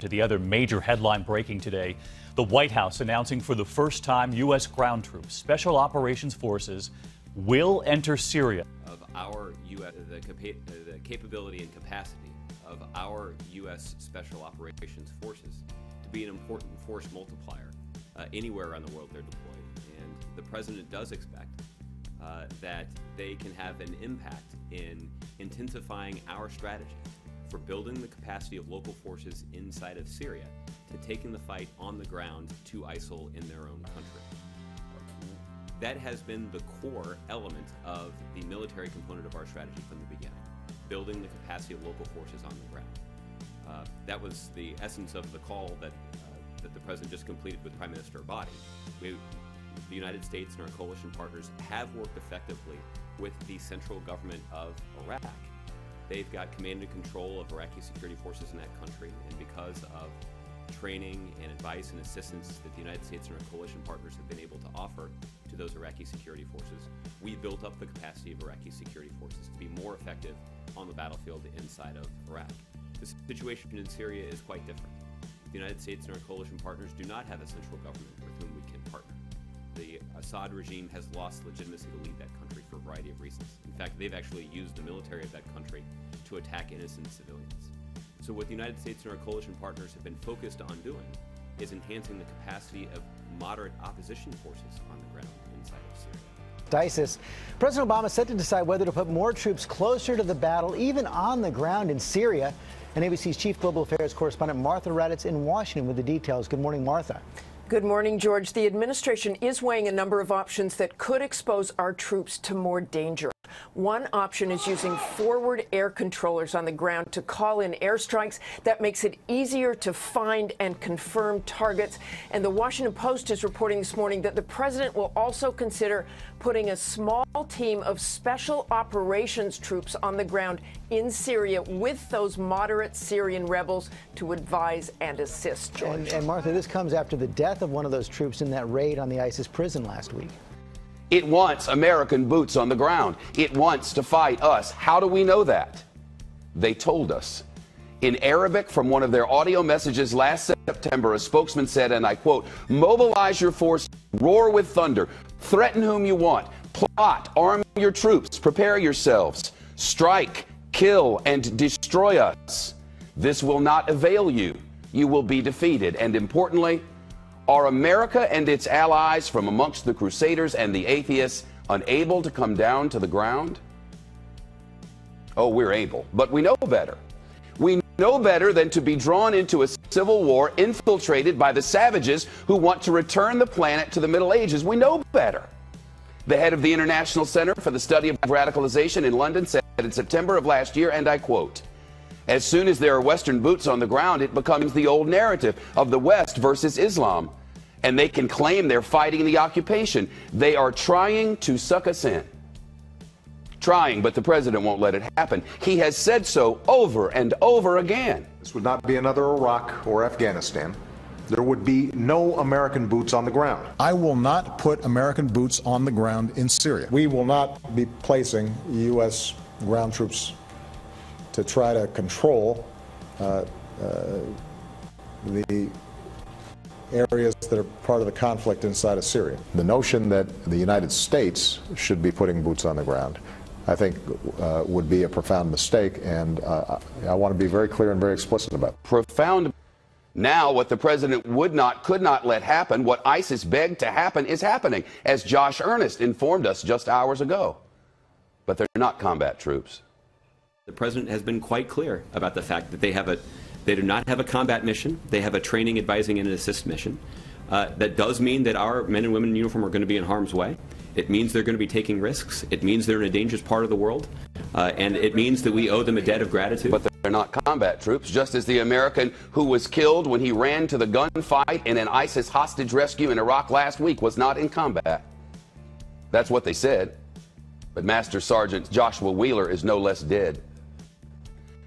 To the other major headline breaking today, the White House announcing for the first time U.S. ground troops, Special Operations Forces, will enter Syria. Of our U.S. the capability and capacity of our U.S. Special Operations Forces to be an important force multiplier anywhere around the world they're deployed. And the President does expect that they can have an impact in intensifying our strategy for building the capacity of local forces inside of Syria to taking the fight on the ground to ISIL in their own country. That has been the core element of the military component of our strategy from the beginning, building the capacity of local forces on the ground. That was the essence of the call that the President just completed with Prime Minister Abadi. The United States and our coalition partners have worked effectively with the central government of Iraq. They've got command and control of Iraqi security forces in that country, and because of training and advice and assistance that the United States and our coalition partners have been able to offer to those Iraqi security forces, we built up the capacity of Iraqi security forces to be more effective on the battlefield inside of Iraq. The situation in Syria is quite different. The United States and our coalition partners do not have a central government with whom we can partner. The Assad regime has lost legitimacy to lead that country for a variety of reasons. In fact, they've actually used the military of that country to attack innocent civilians. So what the United States and our coalition partners have been focused on doing is enhancing the capacity of moderate opposition forces on the ground inside of Syria. ISIS. President Obama set to decide whether to put more troops closer to the battle, even on the ground in Syria. And ABC's chief global affairs correspondent Martha Raddatz in Washington with the details. Good morning, Martha. Good morning, George. The administration is weighing a number of options that could expose our troops to more danger. One option is using forward air controllers on the ground to call in airstrikes. That makes it easier to find and confirm targets. And the Washington Post is reporting this morning that the president will also consider putting a small team of special operations troops on the ground in Syria with those moderate Syrian rebels to advise and assist, George. And Martha, this comes after the death of one of those troops in that raid on the ISIS prison last week. It wants American boots on the ground. It wants to fight us. How do we know that? They told us. In Arabic, from one of their audio messages last September, a spokesman said, and I quote, "Mobilize your force, roar with thunder, threaten whom you want, plot, arm your troops, prepare yourselves, strike, kill, and destroy us. This will not avail you. You will be defeated. And importantly, are America and its allies from amongst the crusaders and the atheists unable to come down to the ground? Oh, we're able, but we know better. We know better than to be drawn into a civil war infiltrated by the savages who want to return the planet to the Middle Ages. We know better. The head of the International Center for the Study of Radicalization in London said in September of last year, and I quote, "As soon as there are Western boots on the ground, it becomes the old narrative of the West versus Islam. And they can claim they're fighting the occupation. They are trying to suck us in." Trying, but the president won't let it happen. He has said so over and over again. This would not be another Iraq or Afghanistan. There would be no American boots on the ground. I will not put American boots on the ground in Syria. We will not be placing U.S. ground troops to try to control the areas that are part of the conflict inside of Syria. The notion that the United States should be putting boots on the ground, I think, would be a profound mistake, and I want to be very clear and very explicit about it. Profound. Now, what the president could not let happen, what ISIS begged to happen, is happening, as Josh Earnest informed us just hours ago. But they're not combat troops. The president has been quite clear about the fact that they do not have a combat mission. They have a training, advising, and assist mission. That does mean that our men and women in uniform are going to be in harm's way. It means they're going to be taking risks. It means they're in a dangerous part of the world. And it means that we owe them a debt of gratitude. But they're not combat troops, just as the American who was killed when he ran to the gunfight in an ISIS hostage rescue in Iraq last week was not in combat. That's what they said. But Master Sergeant Joshua Wheeler is no less dead.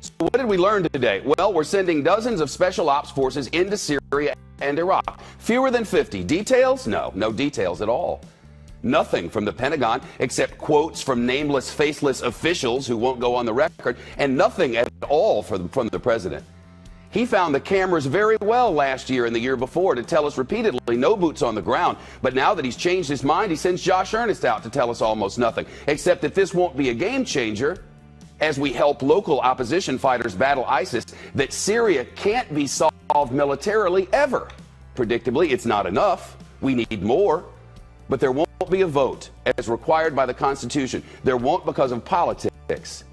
So what did we learn today? Well, we're sending dozens of special ops forces into Syria and Iraq. Fewer than 50. Details? No details at all. Nothing from the Pentagon except quotes from nameless, faceless officials who won't go on the record, and nothing at all from the president. He found the cameras very well last year and the year before to tell us repeatedly no boots on the ground. But now that he's changed his mind, he sends Josh Earnest out to tell us almost nothing, except that this won't be a game changer as we help local opposition fighters battle ISIS, that Syria can't be solved militarily ever. Predictably, it's not enough. We need more. But there won't be a vote as required by the Constitution. There won't because of politics.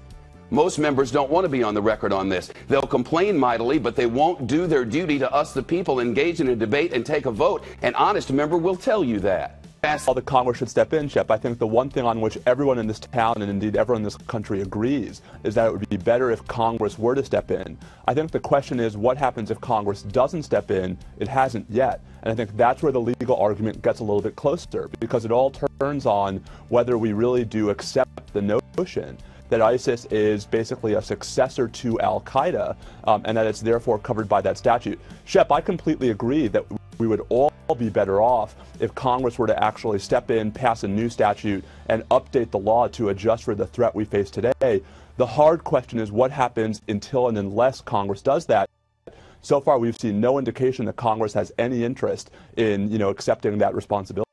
Most members don't want to be on the record on this. They'll complain mightily, but they won't do their duty to us, the people, engage in a debate and take a vote. An honest member will tell you that. While the Congress should step in, Shep, I think the one thing on which everyone in this town and indeed everyone in this country agrees is that it would be better if Congress were to step in. I think the question is what happens if Congress doesn't step in? It hasn't yet. And I think that's where the legal argument gets a little bit closer, because it all turns on whether we really do accept the notion that ISIS is basically a successor to Al-Qaeda, and that it's therefore covered by that statute. Shep, I completely agree that we would all be better off if Congress were to actually step in, pass a new statute, and update the law to adjust for the threat we face today. The hard question is what happens until and unless Congress does that. So far, we've seen no indication that Congress has any interest in, accepting that responsibility.